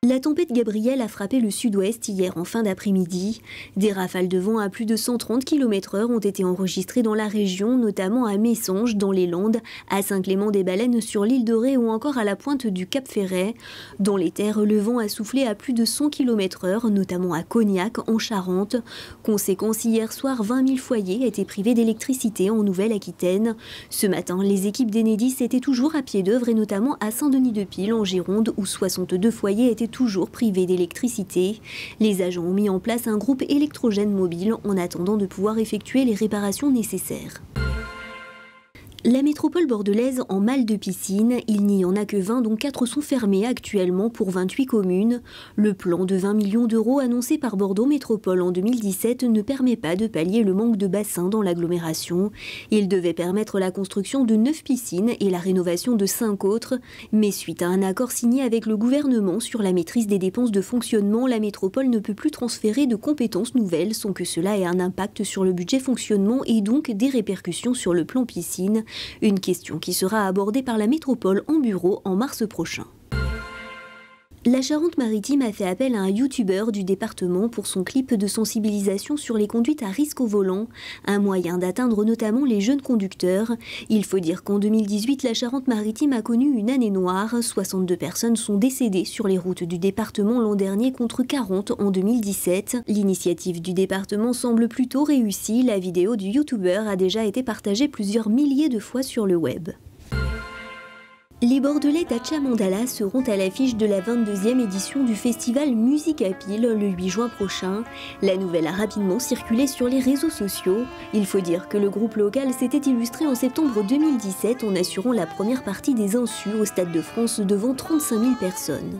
La tempête Gabrielle a frappé le sud-ouest hier en fin d'après-midi. Des rafales de vent à plus de 130 km/h ont été enregistrées dans la région, notamment à Messanges, dans les Landes, à Saint-Clément-des-Baleines sur l'île de Ré ou encore à la pointe du Cap Ferret. Dans les terres, le vent a soufflé à plus de 100 km/h, notamment à Cognac, en Charente. Conséquence, hier soir, 20 000 foyers étaient privés d'électricité en Nouvelle-Aquitaine. Ce matin, les équipes d'Enedis étaient toujours à pied d'œuvre et notamment à Saint-Denis-de-Pile, en Gironde, où 62 foyers étaient toujours privés d'électricité. Les agents ont mis en place un groupe électrogène mobile en attendant de pouvoir effectuer les réparations nécessaires. La métropole bordelaise en mal de piscine, il n'y en a que 20 dont 4 sont fermées actuellement pour 28 communes. Le plan de 20 millions d'euros annoncé par Bordeaux Métropole en 2017 ne permet pas de pallier le manque de bassins dans l'agglomération. Il devait permettre la construction de 9 piscines et la rénovation de 5 autres. Mais suite à un accord signé avec le gouvernement sur la maîtrise des dépenses de fonctionnement, la métropole ne peut plus transférer de compétences nouvelles sans que cela ait un impact sur le budget fonctionnement et donc des répercussions sur le plan piscine. Une question qui sera abordée par la métropole en bureau en mars prochain. La Charente-Maritime a fait appel à un youtubeur du département pour son clip de sensibilisation sur les conduites à risque au volant, un moyen d'atteindre notamment les jeunes conducteurs. Il faut dire qu'en 2018, la Charente-Maritime a connu une année noire. 62 personnes sont décédées sur les routes du département l'an dernier contre 40 en 2017. L'initiative du département semble plutôt réussie. La vidéo du youtubeur a déjà été partagée plusieurs milliers de fois sur le web. Les Bordelais d'Acha Mandala seront à l'affiche de la 22e édition du festival Musique à Pile le 8 juin prochain. La nouvelle a rapidement circulé sur les réseaux sociaux. Il faut dire que le groupe local s'était illustré en septembre 2017 en assurant la première partie des Insus au Stade de France devant 35 000 personnes.